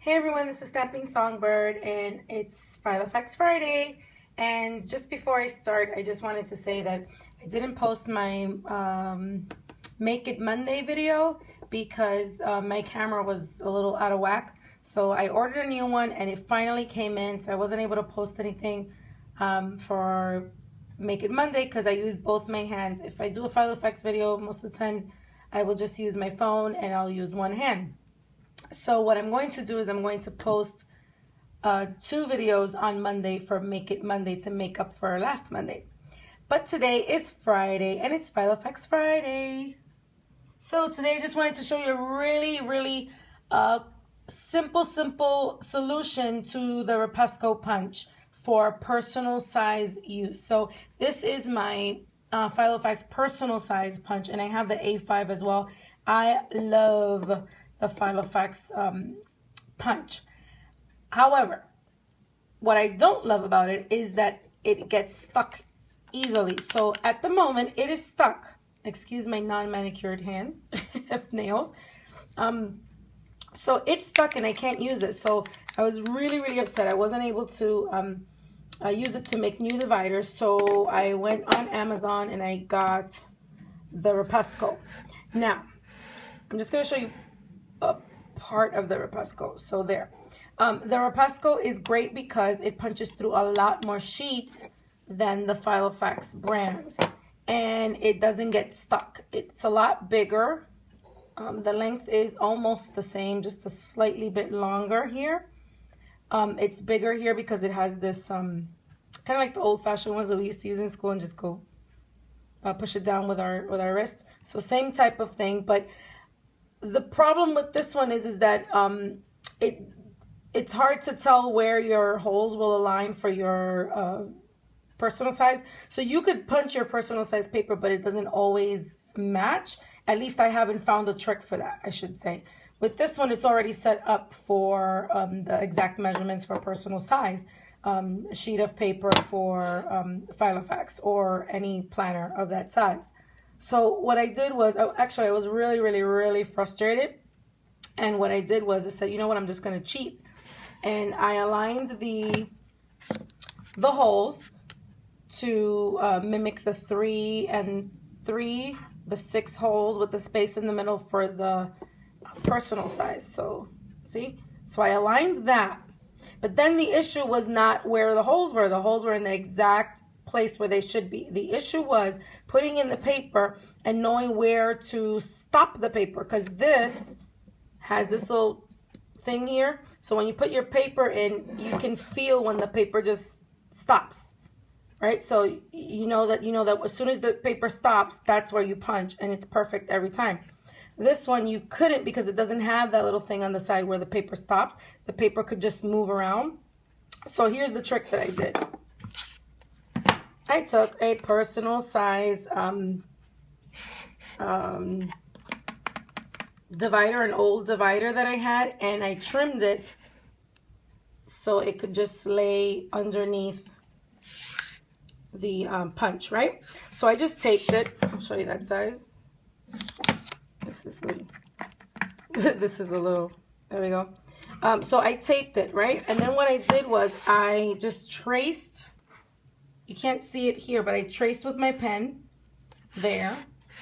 Hey everyone, this is Stamping Songbird and it's File Effects Friday. And just before I start, I just wanted to say that I didn't post my Make It Monday video because my camera was a little out of whack. So I ordered a new one and it finally came in, so I wasn't able to post anything for Make It Monday because I use both my hands. If I do a File Effects video, most of the time I will just use my phone and I'll use one hand. So what I'm going to do is I'm going to post 2 videos on Monday for Make It Monday to make up for last Monday. But today is Friday and it's File Effects Friday. So today I just wanted to show you a really simple solution to the Rapesco punch for personal size use. So this is my File Effects personal size punch, and I have the A5 as well. I love the File Effects punch. However, what I don't love about it is that it gets stuck easily. So at the moment it is stuck. Excuse my non-manicured hands, nails. So it's stuck and I can't use it. So I was really upset. I wasn't able to use it to make new dividers. So I went on Amazon and I got the Rapesco. Now, I'm just going to show you a part of the Rapesco. So there. The Rapesco is great because it punches through a lot more sheets than the File Effects brand. And it doesn't get stuck. It's a lot bigger. The length is almost the same, just a slightly bit longer here. It's bigger here because it has this kind of like the old-fashioned ones that we used to use in school and just go push it down with our wrist. So same type of thing, but the problem with this one is that it's hard to tell where your holes will align for your personal size. So you could punch your personal size paper, but it doesn't always match. At least I haven't found a trick for that, I should say. With this one, it's already set up for the exact measurements for personal size. Sheet of paper for File Effects or any planner of that size. So what I did was, actually I was really frustrated. And what I did was I said, you know what, I'm just going to cheat. And I aligned the holes to mimic the 3 and 3, the 6 holes with the space in the middle for the personal size. So see, so I aligned that. But then the issue was not where the holes were. The holes were in the exact place where they should be. The issue was putting in the paper and knowing where to stop the paper, because this has this little thing here. So when you put your paper in, you can feel when the paper just stops, right? So you know that as soon as the paper stops, that's where you punch, and it's perfect every time. This one you couldn't because it doesn't have that little thing on the side where the paper stops. The paper could just move around. So here's the trick that I did. I took a personal size divider, an old divider that I had, and I trimmed it so it could just lay underneath the punch, right? So I just taped it. I'll show you that size. This is a little, there we go. So I taped it, right? And then what I did was I just traced, you can't see it here, but I traced with my pen there.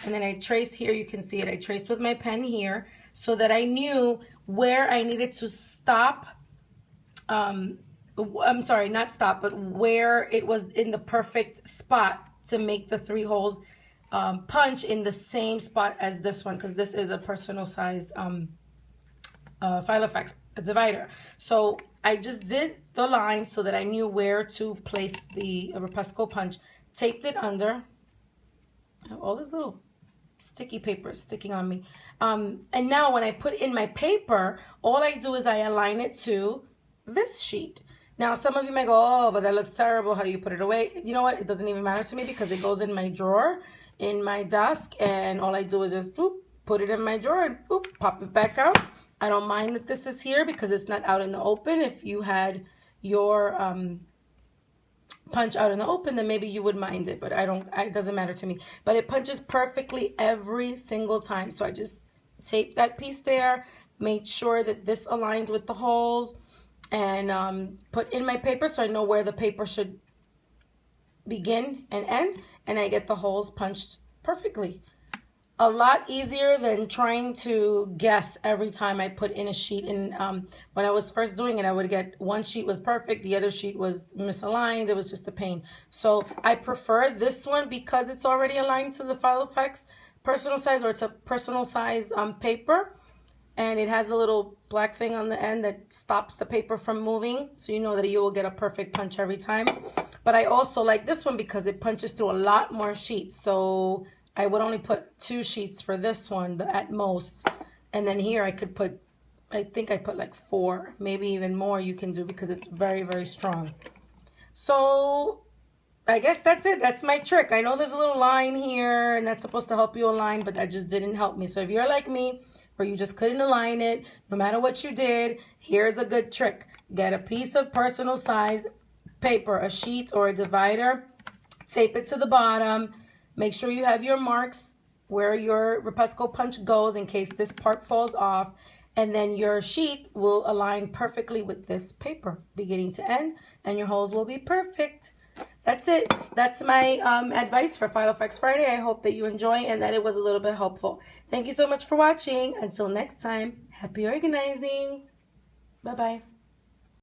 And then I traced here, you can see it. I traced with my pen here so that I knew where I needed to stop. I'm sorry, not stop, but where it was in the perfect spot to make the 3 holes punch in the same spot as this one, because this is a personal size File Effects divider. So I just did the line so that I knew where to place the Rapesco punch, taped it under. All this little sticky paper is sticking on me. And now when I put in my paper, all I do is I align it to this sheet. Now some of you may go, oh, but that looks terrible. How do you put it away? You know what? It doesn't even matter to me because it goes in my drawer in my desk, and all I do is just boop, put it in my drawer and boop, pop it back out. I don't mind that this is here because it's not out in the open. If you had your punch out in the open, then maybe you would mind it, but it doesn't matter to me. But it punches perfectly every single time. So I just tape that piece there, made sure that this aligns with the holes, and put in my paper so I know where the paper should begin and end, and I get the holes punched perfectly. A lot easier than trying to guess every time I put in a sheet. And when I was first doing it, I would get one sheet was perfect, the other sheet was misaligned. It was just a pain. So I prefer this one because it's already aligned to the File Effects personal size, or it's a personal size paper. And it has a little black thing on the end that stops the paper from moving, so you know that you will get a perfect punch every time. But I also like this one because it punches through a lot more sheets. So I would only put 2 sheets for this one at most. And then here I could put, I think I put like 4, maybe even more you can do, because it's very, very strong. So I guess that's it. That's my trick. I know there's a little line here and that's supposed to help you align, but that just didn't help me. So if you're like me, or you just couldn't align it, no matter what you did, here's a good trick. Get a piece of personal size paper, a sheet or a divider, tape it to the bottom, make sure you have your marks where your Rapesco punch goes in case this part falls off, and then your sheet will align perfectly with this paper, beginning to end, and your holes will be perfect. That's it. That's my advice for File Effects Friday. I hope that you enjoy and that it was a little bit helpful. Thank you so much for watching. Until next time, happy organizing. Bye-bye.